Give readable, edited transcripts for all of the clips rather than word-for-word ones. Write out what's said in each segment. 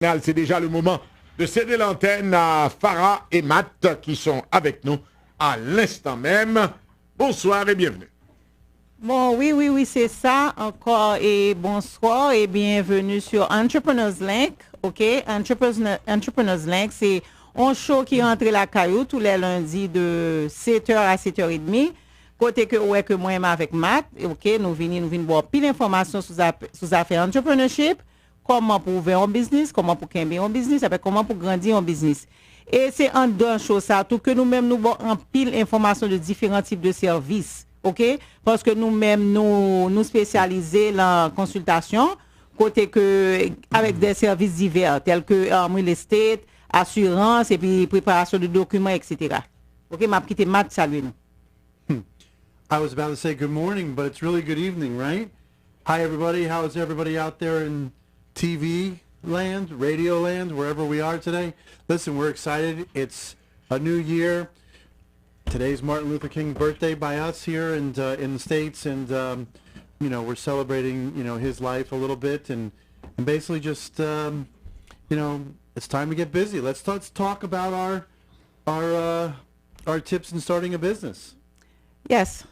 C'est déjà le moment de céder l'antenne à Farah et Matt qui sont avec nous à l'instant même. Bonsoir et bienvenue. Bon, oui, c'est ça. Encore et bonsoir et bienvenue sur Entrepreneurs Link. OK? Entrepreneurs Link, c'est un show qui rentre la caillou tous les lundis de 7h à 7h30. Côté que ouais que moi avec Matt, OK, nous venons voir pile d'informations sur affaires entrepreneurship, comment pour ouvrir un business, comment pour créer un business, après comment pour grandir un business. Et c'est en deux choses ça, tout que nous-mêmes nous avons en pile d'informations de différents types de services. OK? Parce que nous-mêmes, nous spécialisons dans la consultation, côté que, avec des services divers, tels que real estate, assurance, et puis préparation de documents, etc. OK? M'a quitté Matt, salut nous. I was about to say good morning, but it's really good evening, right? Hi, everybody. How is everybody out there in TV land, radio land, wherever we are today? Listen, we're excited. It's a new year. Today's Martin Luther King birthday by us here and in the States, and you know, we're celebrating, you know, his life a little bit, and basically just you know, it's time to get busy. Let's talk about our tips in starting a business. Yes.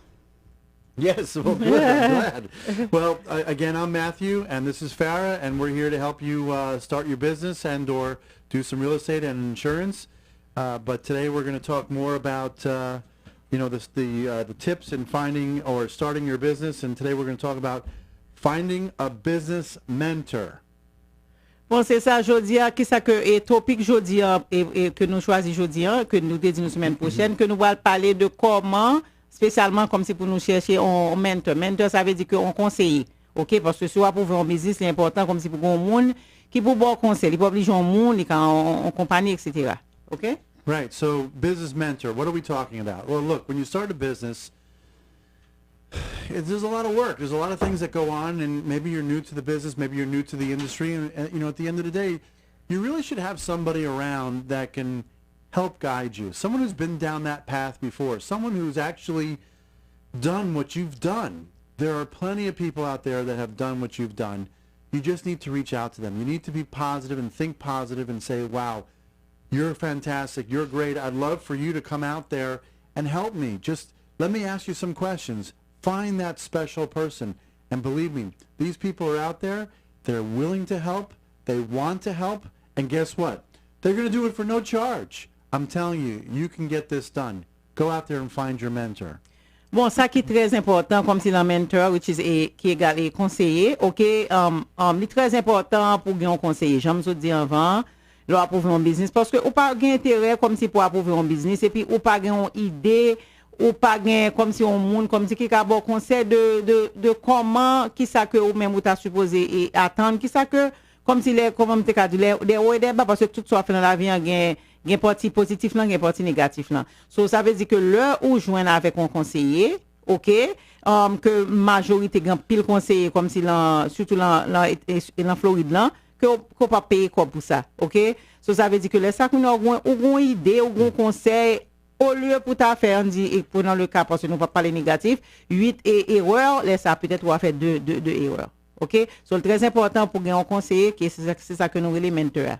Yes, well, good. I'm glad. Well, again, I'm Matthew, and this is Farah, and we're here to help you start your business and or do some real estate and insurance. But today we're going to talk more about, you know, the tips in finding or starting your business, and today we're going to talk about finding a business mentor. Bon, c'est ça, jeudi, qui ça que est topic jeudi et que nous choisissons jeudi, que nous dédions la semaine prochaine, que nous allons parler de comment, spécialement comme c'est pour nous chercher un mentor. Mentor, ça veut dire qu'on conseiller. OK? Parce que soit pour ouvrir un business, c'est important comme c'est pour un monde qui peut bon conseil. Il peut obliger un monde, en compagnie, etc. OK? Right. So, business mentor, what are we talking about? Well, look, when you start a business, there's a lot of work. There's a lot of things that go on, and maybe you're new to the business, maybe you're new to the industry, and you know, at the end of the day, you really should have somebody around that can help guide you. Someone who's been down that path before. Someone who's actually done what you've done. There are plenty of people out there that have done what you've done. You just need to reach out to them. You need to be positive and think positive and say, wow, you're fantastic. You're great. I'd love for you to come out there and help me. Just let me ask you some questions. Find that special person. And believe me, these people are out there. They're willing to help. They want to help. And guess what? They're going to do it for no charge. I'm telling you, you can get this done. Go out there and find your mentor. Bon, ça qui est très important, comme c'est un mentor, qui égale conseiller, OK, c'est très important pour gagner un conseiller. J'aime ça dire avant, pour approuver un business, parce que ou pas gain intérêt comme si pour approuver un business, et puis ou pas gain une idée, ou pas gain comme si on monde, comme si qui a bon conseil de comment, qui ça que ou même ou t'as supposé attendre, qui ça que, comme si les, comment t'es qu'à dire, des hauts et des bas, parce que tout soit fait dans la vie, gain parti positif là, gain parti négatif là. So ça veut dire que l'heure où joindre avec un conseiller, OK, que majorité gain pile conseiller comme si là, surtout là en Floride là, qu'on pas payer quoi pour ça. OK? So ça veut dire que les ça qu'on a une idée ou un conseil au lieu pour ta faire dit pour dans le cas parce que nous pas parler négatif, 8 erreurs, les ça peut-être on va faire deux erreurs. OK? So c'est très important pour gagner un conseiller que c'est ça que nous les mentors.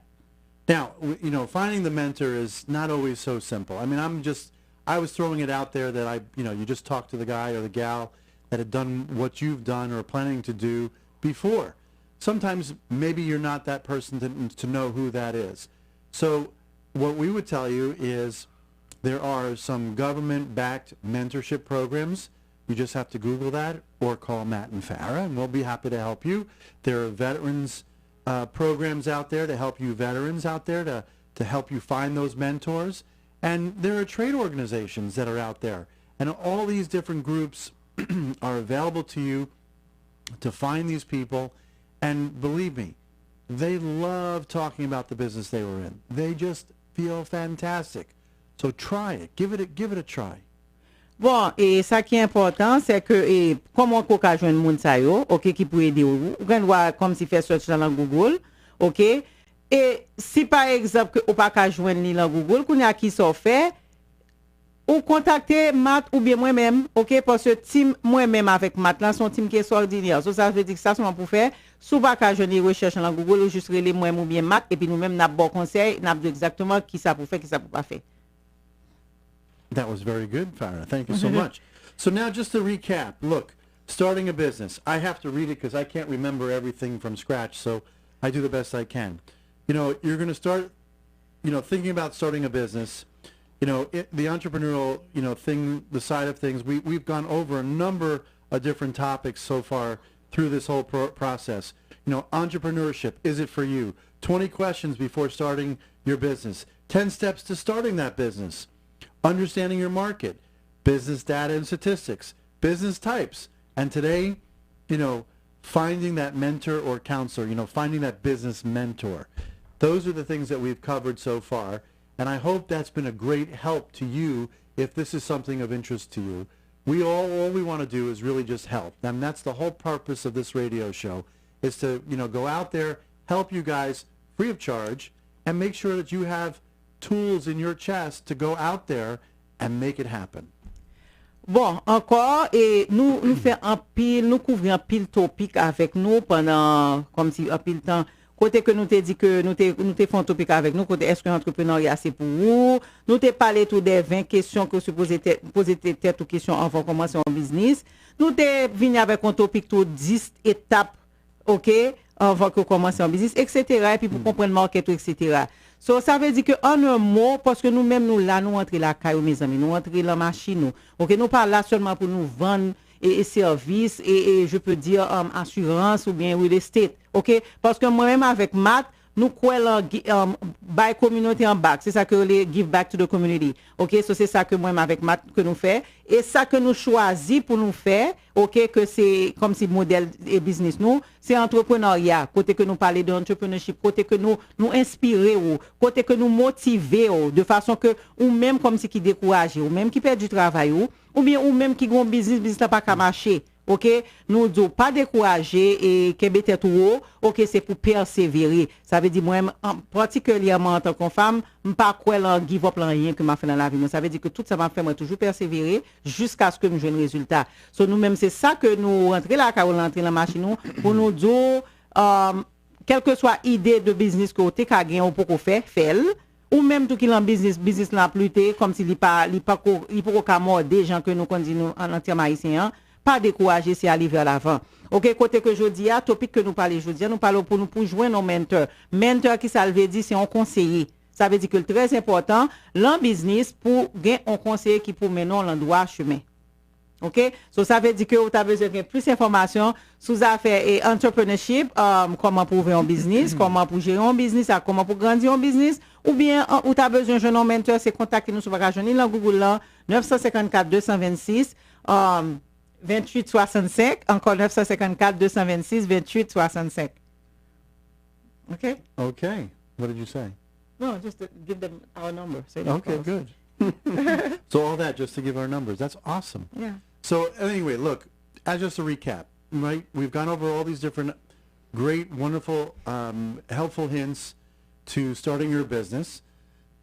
Now, you know, finding the mentor is not always so simple. I mean, I was throwing it out there that you just talk to the guy or the gal that had done what you've done or planning to do before. Sometimes maybe you're not that person to know who that is. So what we would tell you is there are some government-backed mentorship programs. You just have to Google that or call Matt and Farah, and we'll be happy to help you. There are veterans programs out there to help you veterans out there to help you find those mentors. And there are trade organizations that are out there. And all these different groups are available to you to find these people. And believe me, they love talking about the business they were in. They just feel fantastic. So try it. Give it a try. Bon, et ça qui est important, c'est que comment qu'on peut joindre moun sa yo, OK, qui peut aider ou voir comme si fait search dans Google, OK? Et si par exemple ou pas ka joindre ni dans Google, qu'on a qui ça fait ou contacter Matt ou bien moi-même, OK, parce que team moi-même avec Matt là son team qui est extraordinaire. So, ça veut dire que ça seulement pour faire Sou pas qu'à joindre recherche dans Google ou juste les moi ou bien Matt et puis nous-mêmes n'a bon conseil, n'a dit exactement qui ça pour faire, qui ça pour pas faire. That was very good, Farah. Thank you so much. So now just to recap, look, starting a business. I have to read it because I can't remember everything from scratch, so I do the best I can. You know, you're going to start, you know, thinking about starting a business. You know, the entrepreneurial, you know, thing, the side of things, we've gone over a number of different topics so far through this whole process. You know, entrepreneurship, is it for you? 20 questions before starting your business. 10 steps to starting that business. Understanding your market. Business data and statistics. Business types. And today, you know, finding that mentor or counselor, you know, finding that business mentor. Those are the things that we've covered so far. And I hope that's been a great help to you if this is something of interest to you. All we want to do is really just help. And that's the whole purpose of this radio show, is to, you know, go out there, help you guys free of charge, and make sure that you have tools in your chest to go out there and make it happen. Bon, encore, et nous faisons un pile, nous couvrons un pile topic avec nous pendant, comme si un pile temps. Côté que nous t'ai dit que nous t'ai fait un topic avec nous, côté est-ce que l'entrepreneuriat c'est pour vous? Nous t'ai parlé tout des 20 questions que se poser tête aux questions avant de commencer un business. Nous t'ai venu avec un topic tout 10 étapes, ok, avant que commencer un business, etc. Et puis pour comprendre le market, etc. So, ça veut dire que en un mot, parce que nous-mêmes, nous là, nous entrons la caille, mes amis, nous entrons la machine, nous. Ok, nous pas là seulement pour nous vendre et services et je peux dire assurance ou bien real estate. Ok, parce que moi-même avec Matt, nous croyons by community en back. C'est ça que les give back to the community. Ok, so c'est ça que moi-même avec Matt que nous fait. Et ça que nous choisissons pour nous faire, ok, que c'est comme si modèle et business nous, c'est entrepreneuriat. Côté que nous parlons d'entrepreneurship, côté que nous inspirons, côté que nous motivons, de façon que, ou même comme si qui découragé, ou même qui perd du travail, ou bien ou même qui gon business n'a pas qu'à marcher. Ok, nous disons pas décourager et qu'est tête haut, ok, c'est pour persévérer. Ça veut dire moi particulièrement en tant que femme, pas quoi give up rien que m'a fait dans la vie. Ça veut dire que tout ça m'a fait moi toujours persévérer jusqu'à ce que nous jouions le résultat. So nous même c'est ça que nous rentrer là quand on rentre dans la machine pour nous dire quelle que soit idée de business que vous avez gagné ou pour faire, faites. Ou même tout qui en business n'a plus été comme s'il pas qu'à mort des gens que nous continuons en entièrement haïtien. Pas décourager, c'est aller vers l'avant. Ok, côté que je dis, topic que nous parlons aujourd'hui, nous parlons pour joindre nos mentors. Mentor qui ça veut dire, c'est un conseiller. Ça veut dire que le très important, l'en business pour gagner un conseiller qui pour mener l'endroit chemin. Ok, so ça veut dire que vous avez besoin de plus d'informations sur affaires et entrepreneurship, comment pour ouvrir un business, comment pour gérer un business, comment pour grandir un business, ou bien vous avez besoin de jeune mentor, c'est contacter nous sur la journée dans Google là, 954 226 2865, encore 954 226 2865. Okay? Okay. What did you say? No, just to give them our number. Okay, good. So all that just to give our numbers. That's awesome. Yeah. So anyway, look, as just a recap, right? We've gone over all these different great, wonderful, helpful hints to starting your business.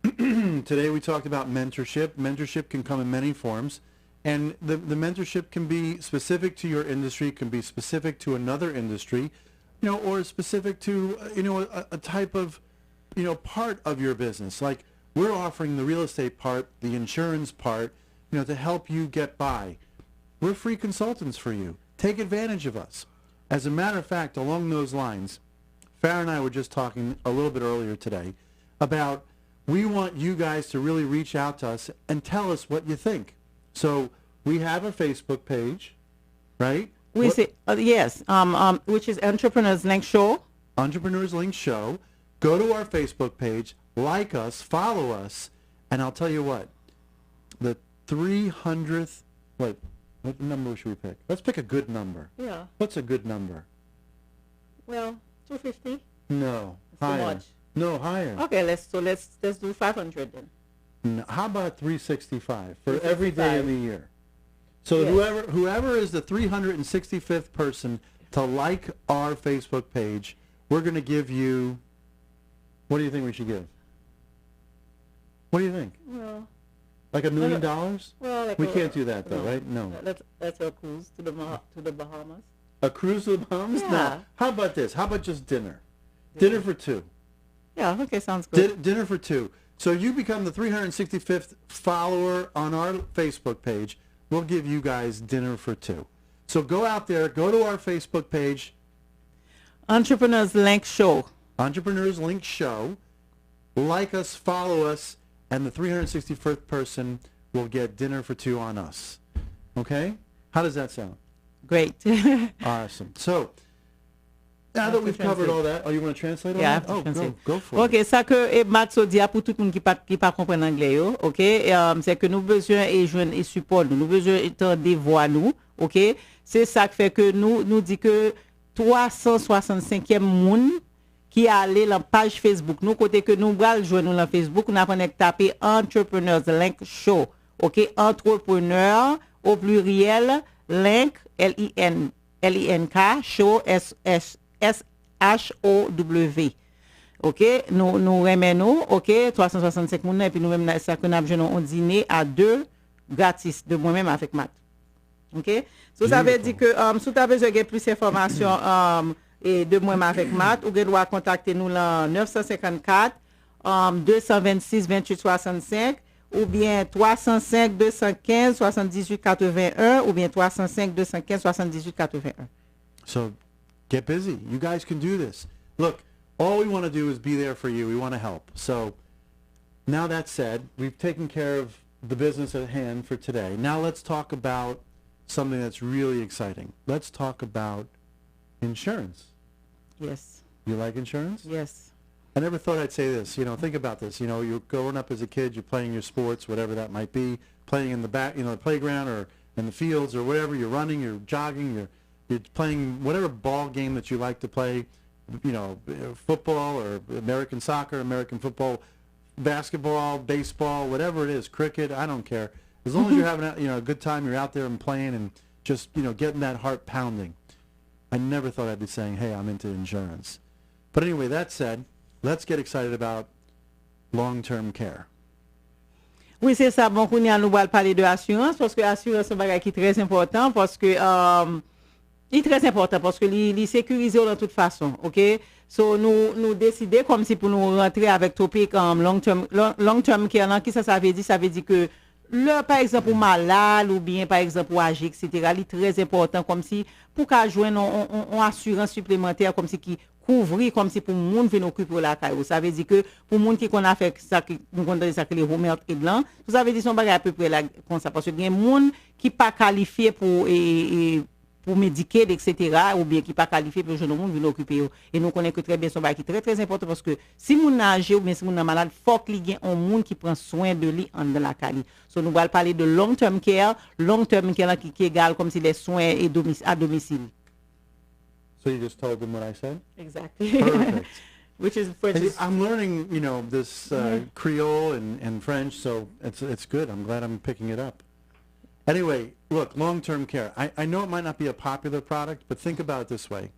Today we talked about mentorship. Mentorship can come in many forms. And the mentorship can be specific to your industry, can be specific to another industry, you know, or specific to, you know, a type of, you know, part of your business. Like we're offering the real estate part, the insurance part, you know, to help you get by. We're free consultants for you. Take advantage of us. As a matter of fact, along those lines, Farah and I were just talking a little bit earlier today about we want you guys to really reach out to us and tell us what you think. So we have a Facebook page, right? We say yes, which is Entrepreneurs Link Show. Entrepreneurs Link Show. Go to our Facebook page, like us, follow us, and I'll tell you what, the 300th, what number should we pick? Let's pick a good number. Yeah. What's a good number? Well, 250. No, Too higher. much. No, higher. Okay, let's do 500 then. No, how about 365 for every day of the year? So Yes. whoever is the 365th person to like our Facebook page, we're going to give you, what do you think we should give? What do you think? Well, Like $1 million? well, like We can't do that though, no. right? No. Let's a cruise to the Bahamas. A cruise to the Bahamas? Yeah. No. How about this? How about just dinner? Dinner for two. Yeah, okay, sounds good. Dinner for two. So you become the 365th follower on our Facebook page. We'll give you guys dinner for two. So go out there, go to our Facebook page. Entrepreneurs Link Show. Entrepreneurs Link Show. Like us, follow us, and the 361st person will get dinner for two on us. Okay? How does that sound? Great. Awesome. So, now that we've covered all that, oh, you want to translate all Yeah, I that? have to translate. Go for it. Ok, ça que Matso dit pour tout le monde qui pas comprendre anglais yo, ok, c'est que nous besoin et joindre et support nous besoin entendre voix nous, ok, c'est ça qui fait que nous dit que 365e monde qui allé dans page Facebook nous côté que nous bral joindre nous dans Facebook nous avons taper Entrepreneurs Link Show, ok, entrepreneur au pluriel link L-I-N-K show S-H-O-W. OK, nous remet nous, OK, 365 moun et puis nous même ça que nous avons un dîner à 2 gratis de moi-même avec Matt. OK? So ça veut dire que si tu as besoin de plus d'informations et de moi-même avec Matt, ou doit contacter nous là 954 226 28 65 ou bien 305 215 78 81 ou bien 305 215 78 81. So get busy. You guys can do this. Look, all we want to do is be there for you. We want to help. So now that said, we've taken care of the business at hand for today. Now let's talk about something that's really exciting. Let's talk about insurance. Yes. You like insurance? Yes. I never thought I'd say this. You know, think about this. You know, you're growing up as a kid, you're playing your sports, whatever that might be, playing in the back, you know, the playground or in the fields or whatever. You're running, you're jogging, you're playing whatever ball game that you like to play, you know, football or American soccer, American football, basketball, baseball, whatever it is, cricket, I don't care. As long as you're having a good time, you're out there and playing and just, you know, getting that heart pounding. I never thought I'd be saying, hey, I'm into insurance. But anyway, that said, let's get excited about long-term care. Oui, c'est ça. Bon, nous allons parler de assurance parce que l'assurance c'est un bagage qui est très important parce que il est très important parce que il sécurise de toute façon, OK? So nous décider comme si pour nous rentrer avec topic long term care, qui ça veut dire? Ça veut dire que par exemple, malade ou bien, par exemple, âgé, etc., il est très important comme si pour qu'à joindre une assurance supplémentaire comme si qui couvrir comme si pour le monde venir occuper la caille. Ça veut dire que pour le monde qui qu'on a fait ça nous connaissons ça que les rumeurs et blanc, ça veut dire son bagage à peu près là comme ça parce que il y a des monde qui pas qualifié pour médiquer etc. ou bien qui pas qualifié pour jeune monde venir occuper et nous connaissons que très bien son bagage qui est très important parce que si mon âgé ou bien si mon malade faut qu'il y ait un monde qui prend soin de lui en dans la caille. So nous allons parler de long term care qui est égal comme si les soins et à domicile. So you just told them what I said? Exactly. Perfect. Which is I'm learning, you know, this Creole and French, so it's good. I'm glad I'm picking it up. Anyway, look, long-term care. I know it might not be a popular product, but think about it this way.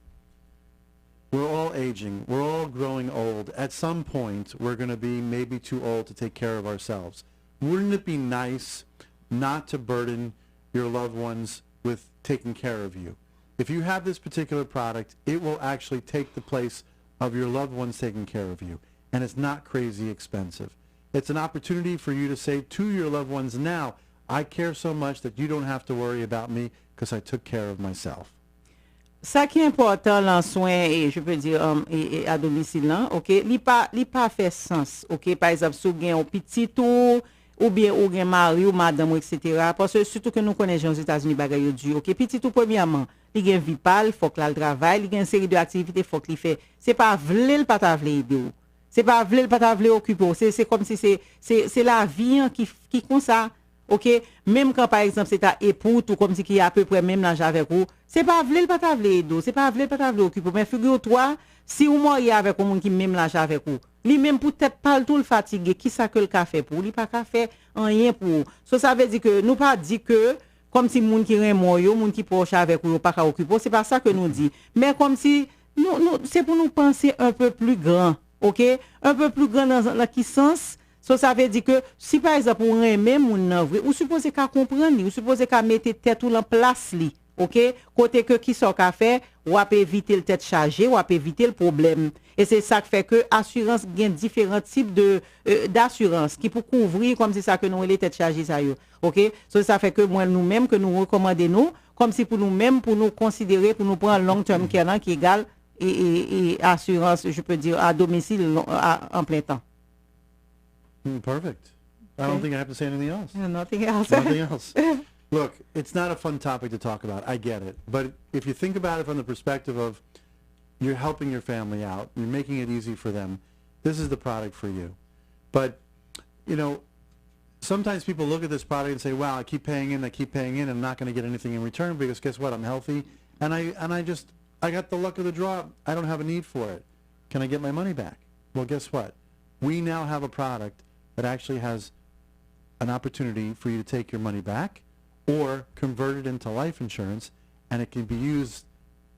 We're all aging. We're all growing old. At some point, we're going to be maybe too old to take care of ourselves. Wouldn't it be nice not to burden your loved ones with taking care of you? If you have this particular product, it will actually take the place of your loved ones taking care of you. And it's not crazy expensive. It's an opportunity for you to say to your loved ones now, I care so much that you don't have to worry about me because I took care of myself. Ça qui est important dans soin et je peux dire à domicile là, OK, li pas fait sens, OK, par exemple si vous avez un petit ou bien ou gen mari ou madame etc. parce que surtout que nous connaissons aux États-Unis bagaille du, OK, petit tout premièrement, il gen vie pâle, faut que la travail, il gen une série d'activités faut qu'il fait. C'est pas vle le pas ta vle aider. C'est pas vle le pas ta vle occuper, c'est comme si c'est la vie qui comme ça. OK, même quand par exemple c'est ta épouse ou comme si qui a à peu près même l'âge avec vous, c'est pas vle pas ta vle aider, c'est pas vle pas ta vle occuper, mais figure-toi si vous moriez avec un monde qui même l'âge avec vous, lui même peut-être pas tout le fatigué, qui ça que le café pour lui pas café rien pour. Ça veut dire que nous pas dit que comme si monde qui remor yo, monde qui proche avec vous pas occuper, c'est pas ça que nous dit, mais comme si nous c'est pour nous penser un peu plus grand, OK, un peu plus grand dans qui sens. Ça veut dire que si par exemple on aimer moun nan vrai, ou supposé qu'à comprendre, ou supposé qu'à mettre tête ou en place li, OK? Côté que qui sont qu'a fait, ou a éviter le tête chargée, ou a éviter le problème. Et c'est ça qui fait que assurance gagne différents types de d'assurance qui pour couvrir comme c'est ça que nous les têtes chargées ça yo. OK? So, ça fait que moi nous-mêmes que nous recommandons nous comme si pour nous-mêmes pour nous considérer pour nous prendre long term care qui égale et assurance, je peux dire à domicile en plein temps. Perfect. I don't think I have to say anything else. Nothing else. Nothing else. Look, it's not a fun topic to talk about. I get it. But if you think about it from the perspective of you're helping your family out, you're making it easy for them, this is the product for you. But, you know, sometimes people look at this product and say, wow, I keep paying in, and I'm not going to get anything in return because guess what? I'm healthy, and I got the luck of the draw. I don't have a need for it. Can I get my money back? Well, guess what? We now have a product that actually has an opportunity for you to take your money back or convert it into life insurance, and it can be used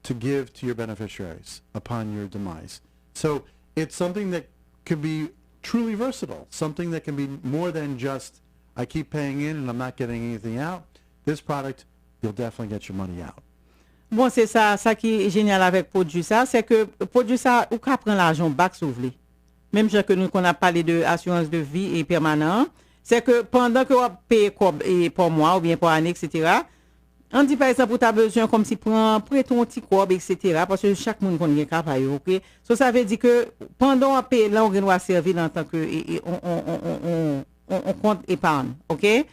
to give to your beneficiaries upon your demise. So it's something that can be truly versatile, something that can be more than just, I keep paying in and I'm not getting anything out. This product, you'll definitely get your money out. Bon, c'est ça qui est génial avec produit ça, c'est que produit ça, ou qu'à prendre l'argent back s'ouvrir. Même chose que nous qu'on a parlé de assurance de vie et permanent, c'est que pendant que vous payez pour mois ou bien pour année, etc., on dit par exemple, tu as besoin comme si prend ton petit corps, etc., parce que chaque monde connaît capable, ok? So, ça veut dire que pendant qu'on paye, là, on doit servir en tant que on compte épargne, ok?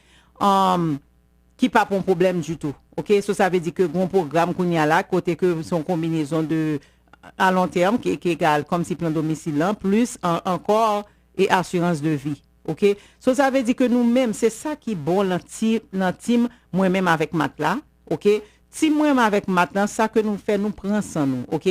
Qui pas un problème du tout, ok? So, ça veut dire que bon programme qu'on y a là, côté que son combinaison de à long terme qui est égal comme si plan domicile là, plus encore et assurance de vie. OK? So, ça veut dire que nous-mêmes, c'est ça qui est bon l'intime, moi-même avec Matla. OK? Si moi-même avec Matla, ça que nous fait, nous prenons ça nous. OK?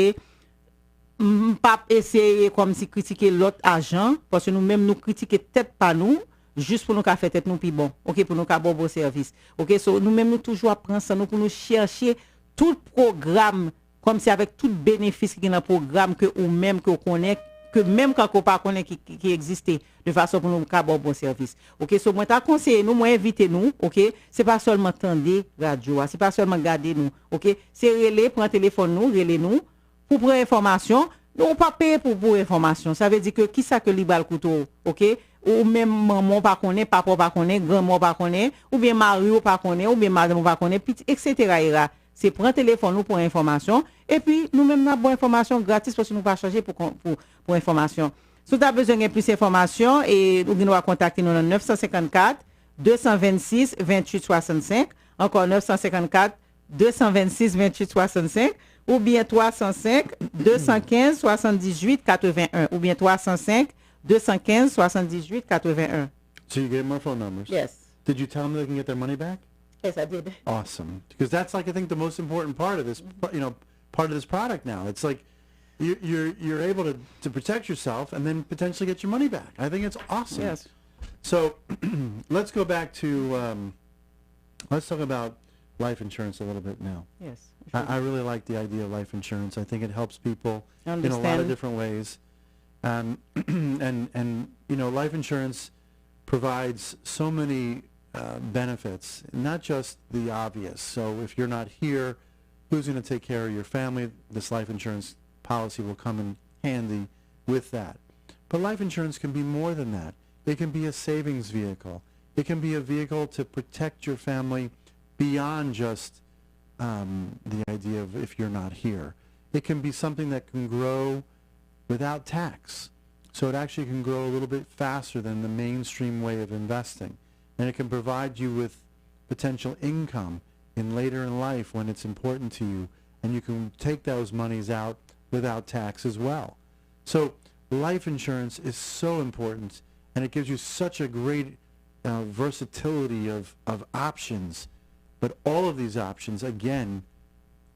Pas essayer comme si critiquer l'autre agent, parce que nous-mêmes, nous critiquer tête pas nous, juste pour nous faire tête nous plus bon. OK? Pour nous faire bon service. OK? So, nous-mêmes, nous toujours prendre ça nous pour nous chercher tout programme, comme si avec tout bénéfice qui est dans le programme que ou même que on connaît, que même quand on pas connaît qui existait de façon pour nous faire bon service. OK, so moi t'a conseillé nous, moi inviter nous, OK, c'est pas seulement tendre radio, c'est pas seulement garder nous, OK, c'est relais prendre téléphone nous, relais nous pour prendre information, nous pas payer pour information. Ça veut dire que qui ça que li bal couteau, OK, ou même maman pas connaît, papa pas connaît, grand-maman pas connaît, ou bien mari pas connaît, ou bien madame pas connaît, etc. C'est prendre téléphone nous pour information et puis nous-mêmes nous avons information gratis parce que nous pas charger pour information. Si tu as besoin de plus d'informations et nous allons contacter nous dans 954 226 28 65, encore 954 226 28 65 ou bien 305 215 78 81 ou bien 305 215 78 81. So you gave them our phone numbers? Yes. Did you tell them they can get their money back? Yes, I did. Awesome, because that's like I think the most important part of this, part of this product now. It's like you're able to protect yourself and then potentially get your money back. I think it's awesome. Yes. So let's go back to let's talk about life insurance a little bit now. Yes. I really like the idea of life insurance. I think it helps people in a lot Understand. of different ways, and life insurance provides so many benefits, not just the obvious. So if you're not here, who's going to take care of your family? This life insurance policy will come in handy with that. But life insurance can be more than that. It can be a savings vehicle. It can be a vehicle to protect your family beyond just the idea of if you're not here. It can be something that can grow without tax. So it actually can grow a little bit faster than the mainstream way of investing. And it can provide you with potential income in later in life when it's important to you. And you can take those monies out without tax as well. So life insurance is so important, and it gives you such a great versatility of options. But all of these options, again,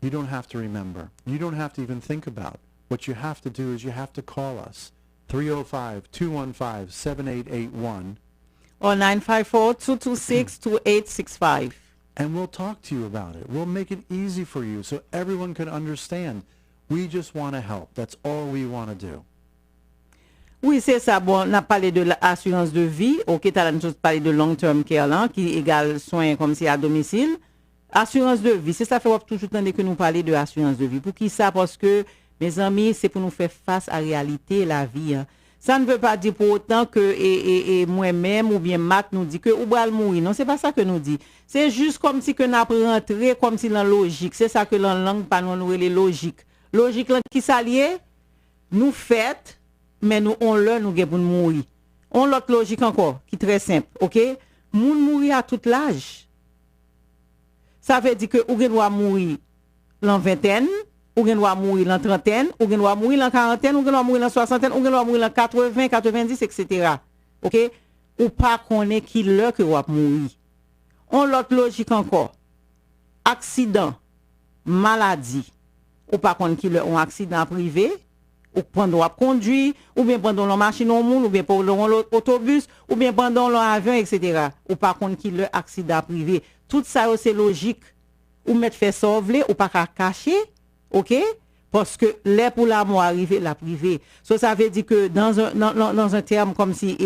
you don't have to remember. You don't have to even think about. What you have to do is you have to call us, 305-215-7881. Or 954-226-2865. And we'll talk to you about it. We'll make it easy for you so everyone can understand. We just want to help. That's all we want to do. Oui, c'est ça. Bon, on a parlé de l'assurance de vie. OK, tu as parlé de long-term care là, qui égale soins comme si à domicile. assurance de vie, c'est ça fait toujours temps que nous parler de assurance de vie. Pour qui ça? Parce que, mes amis, c'est pour nous faire face à la réalité, la vie. Hein. Ça ne veut pas dire pour autant que et moi-même ou bien Matt nous dit que ou va mourir. Non, c'est pas ça que nous dit. C'est juste comme si que nous rentré comme si dans logique. C'est ça que dans langue pas nous les logique. Logique qui s'allie, nous fait, mais nous on le nous pour mourir. On l'autre logique encore qui est très simple, OK? Moun mourir à tout l'âge. Ça veut dire que ou doit mourir dans vingtaine, ou doit mourir dans trentaine, ou doit mourir dans quarantaine, ou doit mourir dans soixantaine, ou doit mourir dans 80, 90, etc. OK? Ou pas connaît qui l'heure que va mourir. On l'autre logique encore. Accident, maladie, ou pas connaît qui l'heure un accident privé, ou pendant conduire, ou bien pendant la machine au monde, ou bien pendant l'autobus, ou bien pendant l'avion, etc. Ou pas connaît qui l'heure accident privé. Tout ça c'est logique. Ou mettre fait sauver, ou pas cacher. OK? Parce que les pour la mort arriver la privée. Ça veut dire que dans un terme comme si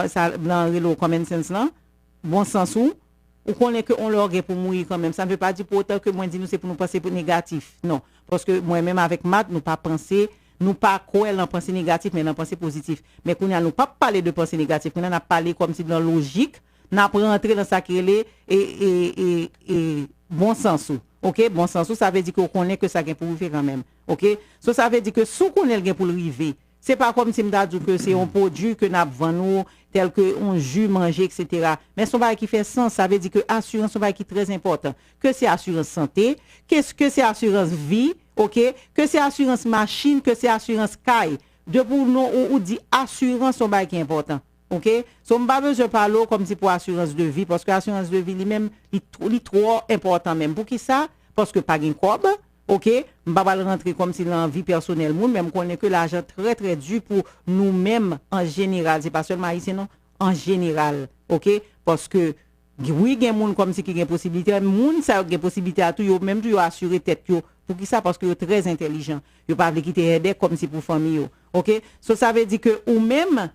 ça dans le common sense là, bon sens ou connaît que on leur pour mourir quand même. Ça ne veut pas dire pour autant que moi dis nous c'est pour nous penser pour négatif. Non, parce que moi même avec Matt nous pas penser, nous pas quoi en penser négatif mais en penser positif. Mais qu'on a nous pas parler de penser négatif, qu'on a parlé comme si dans logique, n'a pas rentrer dans ça qui est et bon sens ou. OK, bon sens, ça veut dire qu'on connaît que ça gain pour vivre quand même. OK? Ça veut dire que sous qu'on est gain pour le river. C'est pas comme si m'da dit que c'est un produit que n'a vendu tel que on jus manger etc. Mais son bail qui fait sens, ça veut dire que assurance son bail qui est très important. Que c'est assurance santé, qu'est-ce que c'est assurance vie, OK? Que c'est assurance machine, que c'est assurance caille. De pour nous ou dit assurance son bail qui est important. OK? So m'pa besoin parler comme si pour assurance de vie parce que assurance de vie lui-même il trop important même. Pour qui ça? Parce que pas gain cob, OK? M'pa pas rentrer comme si dans vie personnelle moun même connaît que l'argent très très dur pour nous-mêmes en général, c'est pas seulement ici non, en général. OK? Parce que oui, gen moun comme si qui gen possibilité, moun ça gen possibilité à tout yo même tout yo assurer tête yo. Pour qui ça? Parce que yo très intelligent. Yo pas veut quitter aider comme si pour famille yo. OK? Ça veut dire que ou même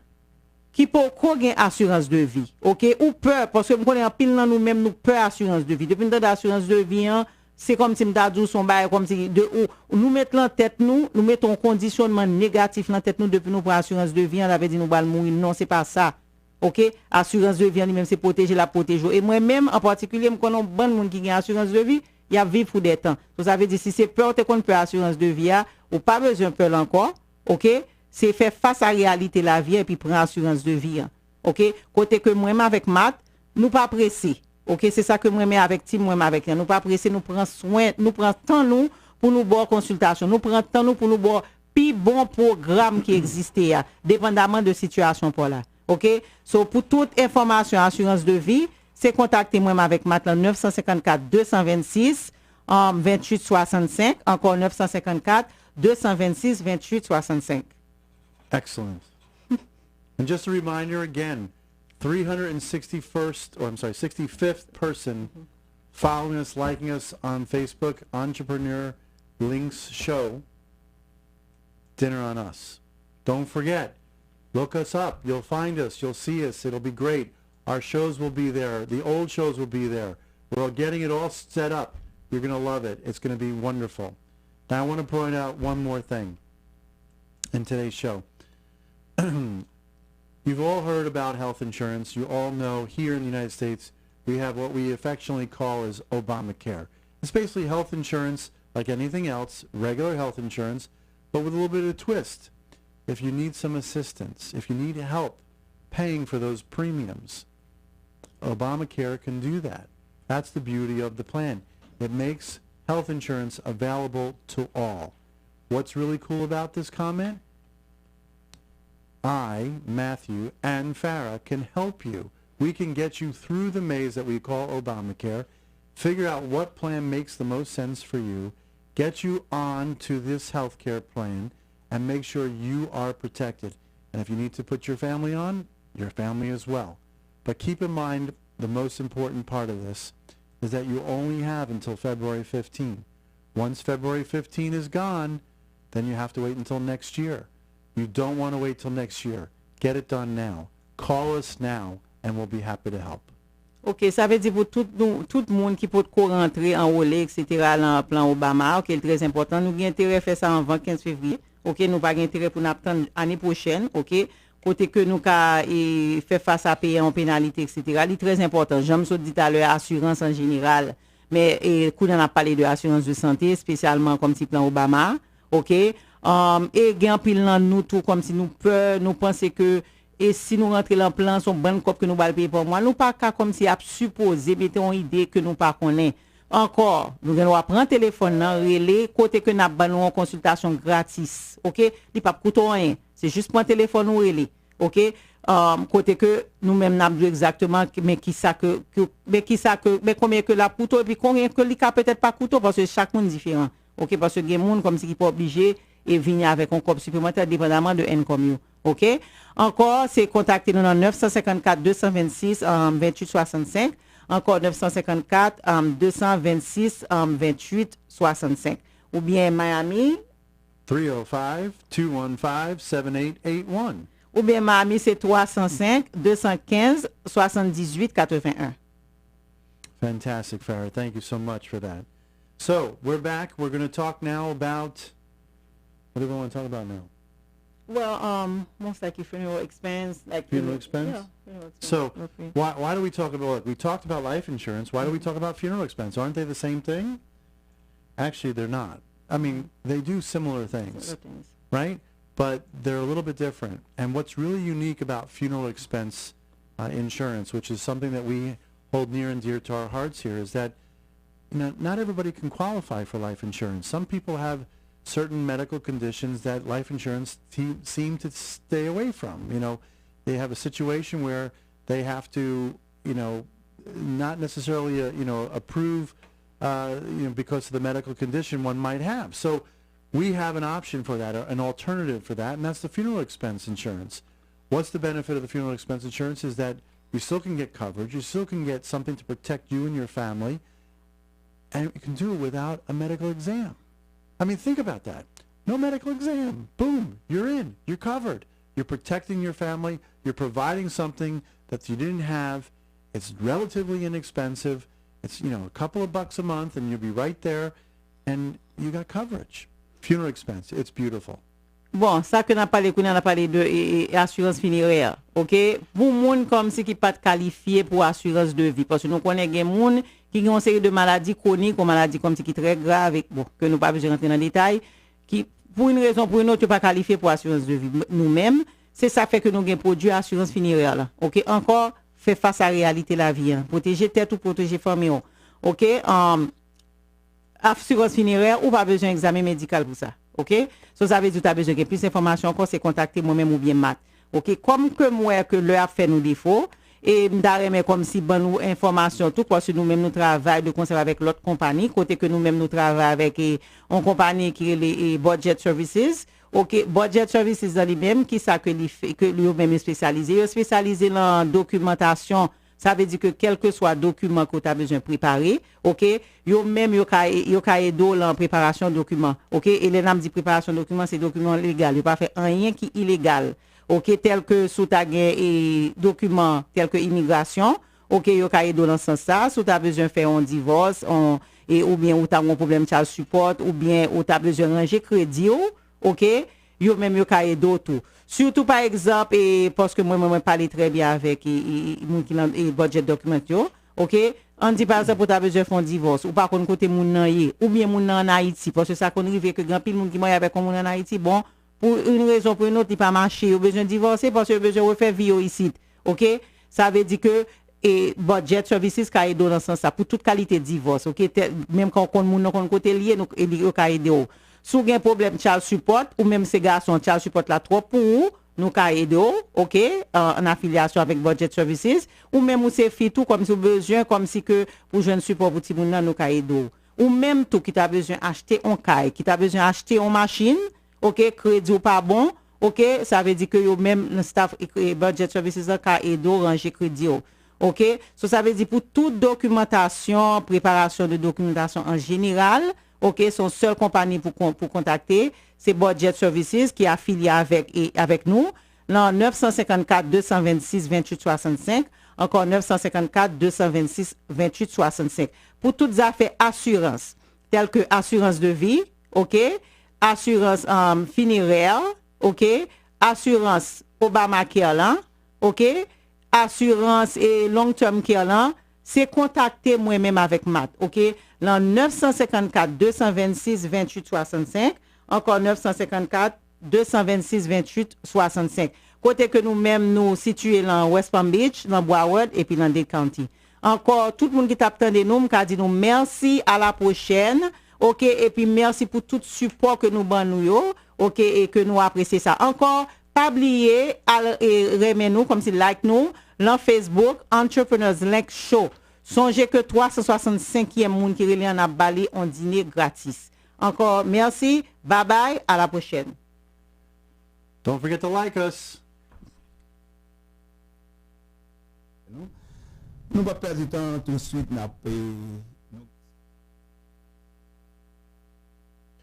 qui peut gagner assurance de vie, OK, ou peur parce que nous connaissons pile dans nous-mêmes nous peur assurance de vie. Depuis dans assurance de vie c'est comme si m'dadou son bail comme si de ou nous mettons en tête nous mettons un conditionnement négatif dans tête nous depuis nous pour assurance de vie on avait dit nous va mourir. Non, c'est pas ça. OK, assurance de vie lui-même c'est protéger la protéger et moi même en particulier me connais bon monde qui gagne assurance de vie, il y a vivre pour des temps. Ça veut dire si c'est peur te qu'on peut assurance de vie ou pas besoin peur encore. OK? C'est faire face à la réalité la vie et puis prendre assurance de vie. OK? Côté que moi-même avec Matt, nous pas pressés. OK? C'est ça que moi-même avec Tim, moi-même avec nous pas pressés, nous prenons soin, nous prenons temps nous pour nous voir consultation, nous prenons temps nous pour nous voir plus bon programme qui existait, dépendamment de situation pour là. OK? So pour toute information assurance de vie, c'est contacter moi-même avec Matt 954 226 28 65, encore 954 226 28 65. Excellent. And just a reminder again, 65th person following us, liking us on Facebook, Entrepreneur Links Show, Dinner on Us. Don't forget, look us up. You'll find us. You'll see us. It'll be great. Our shows will be there. The old shows will be there. We're getting it all set up. You're going to love it. It's going to be wonderful. Now I want to point out one more thing in today's show. You've all heard about health insurance. You all know here in the United States we have what we affectionately call as Obamacare. It's basically health insurance like anything else, regular health insurance, but with a little bit of a twist. If you need some assistance, if you need help paying for those premiums, Obamacare can do that. That's the beauty of the plan. It makes health insurance available to all. What's really cool about this comment? I, Matthew, and Farah can help you. We can get you through the maze that we call Obamacare, figure out what plan makes the most sense for you, get you on to this health care plan, and make sure you are protected. And if you need to put your family on, your family as well. But keep in mind the most important part of this is that you only have until February 15. Once February 15 is gone, then you have to wait until next year. You don't want to wait till next year. Get it done now. Call us now, and we'll be happy to help. OK, ça veut dire pour tout le monde qui peut rentrer en relais, etc., dans le plan Obama, OK, c'est très important. Nous avons intérêt à faire ça avant 15 février. OK, nous pas intérêt pour nous attendre l'année prochaine. OK, côté que nous avons fait face à payer en pénalité, etc. C'est très important. J'aime ça dit tout à l'heure, assurance en général. Mais quand on a parlé de assurance de santé, spécialement comme si plan Obama. OK, et gain pile dans nous tout comme si nous pensons que et si nous rentrons dans le plan, son bonne cop que nous allons payer pour moi, nous pas comme si à supposer, mettons une idée que nous pas connaît. Encore, nous allons prendre téléphone, relais, côté que nous avons une consultation gratis. OK? Il pas coûte rien. C'est juste prendre téléphone ou relais. OK? Côté que nous-mêmes nous avons exactement, mais combien que la coûte, et puis combien que l'ICA peut-être pas coûte, parce que chaque monde est différent. OK? Parce que il y a des gens comme si qui pas obligé et venir avec un cop supplémentaire dépendamment de income. OK? Encore, c'est contacter nous dans 954 226 28 65. Encore 954 226 28 65. Ou bien Miami. 305-215-7881. Ou bien Miami, c'est 305 215 78 81. Fantastic, Farah. Thank you so much for that. So, we're back. We're going to talk now about... What do we want to talk about now? Well, most likely funeral expense. Funeral expense? Yeah, funeral expense. So, Okay. why do we talk about... Look, we talked about life insurance. Why do we talk about funeral expense? Aren't they the same thing? Actually, they're not. I mean, they do similar things, Other things. right? But they're a little bit different. And what's really unique about funeral expense insurance, which is something that we hold near and dear to our hearts here, is that not everybody can qualify for life insurance. Some people have certain medical conditions that life insurance seem to stay away from. They have a situation where they have to, not necessarily, approve, because of the medical condition one might have. So we have an option for that, an alternative for that, and that's the funeral expense insurance. What's the benefit of the funeral expense insurance is that you still can get coverage, you still can get something to protect you and your family, and you can do it without a medical exam. I mean, think about that. No medical exam. Boom, you're in. You're covered. You're protecting your family. You're providing something that you didn't have. It's relatively inexpensive. It's, a couple of bucks a month, and you'll be right there, and you got coverage. Funeral expense. It's beautiful. Bon, ça que nous avons parlé de assurance funéraire. OK? Pour moun comme si qui pas qualifié pour assurance de vie. Parce que nous connaissons des gens qui ont une série de maladies chroniques ou maladies comme si qui très graves, que nous pas besoin rentrer dans les détails, qui, pour une raison ou pour une autre, pas qualifié pour assurance de vie. Nous-mêmes, c'est ça fait que nous avons produit assurance funéraire. Là. OK? Encore, fait face à la réalité de la vie. Hein. Protéger tête ou protéger famille. OK? Assurance funéraire ou pas besoin d'examen médical pour ça. OK? So, ça veut dire que tu as besoin de plus d'informations encore, c'est contacter moi-même ou bien Matt. OK? Comme que moi, que l'heure fait nous défaut, et m'dareme comme si bon nous information tout parce que nous-mêmes nous travaillons de concert avec l'autre compagnie, côté que nous-mêmes nous travaillons avec une compagnie qui est les Budget Services. OK, Budget Services dans lui-même, qui ça que lui-même est spécialisé. Il est spécialisé dans documentation. Ça veut dire que quel que soit document que tu as besoin de préparer, OK, yo même yo ka aider en préparation de documents. OK, et les names dit préparation de documents, c'est document légal, il pas fait rien qui illégal. OK, tel que sous ta et documents tel que immigration, OK, yo ka aider dans ce sens ça, sous tu as besoin de faire un divorce, ou bien ou tu as un problème child support, ou bien ou tu as besoin de ranger crédit, OK, yo même yo ka aider tout. Surtout par exemple, et parce que moi parle très bien avec moun qui et budget document yo, OK, on dit par exemple tu as besoin de faire un divorce ou par contre côté moun nan yé ou bien moun nan en Haïti parce que ça qu'on rive que grand pile moun qui moi avec moun en Haïti, bon, pour une raison pour une autre, il pas marcher, ou besoin de divorcer parce que besoin de refaire vie ici. OK, ça veut dire que et budget services ka aider dans ce sens ça pour toute qualité de divorce. OK, même quand on moun nan côté lié nous il ka aider. Si vous avez un problème child support, ou même ces garçons child support là trop pour nous ka aider, OK, en affiliation avec Budget Services, ou même c'est fait tout comme si vous besoin, comme si que pour jeune support pour petit moun nous ka aider. Ou même tout qui t'a besoin acheter un caille, qui t'a besoin acheter une machine, OK, crédit ou pas bon, OK, ça veut dire que yo même le staff Budget Services là ka aider ranger crédit. OK, ça veut dire pour toute documentation, préparation de documentation en général, OK, son seule compagnie pour contacter, c'est Budget Services qui est affilié avec nous, dans 954 226 28 65. Encore 954 226 28 65. Pour toutes les affaires assurance, telles que assurance de vie, OK? Assurance funéraire, OK? Assurance Obamacare là, OK? Assurance et long term care là, c'est contacter moi-même avec Matt, OK? Dans 954 226 28 65, encore 954 226 28 65. Côté que nous-mêmes nous situés dans West Palm Beach, dans Broward et puis dans Dade County. Encore tout le monde qui t'attend de nous, m'a dit nous merci, à la prochaine. OK, et puis merci pour tout support que nous donnons, OK, et que nous apprécions ça. Encore, pas oublier remettre nous comme si like nous dans Facebook Entrepreneurs Link Show. Songez que 365e monde qui relève en Bali on dîner gratis. Encore merci, bye bye, à la prochaine. Don't forget to like us. Nous ne pas perdre du temps tout de suite.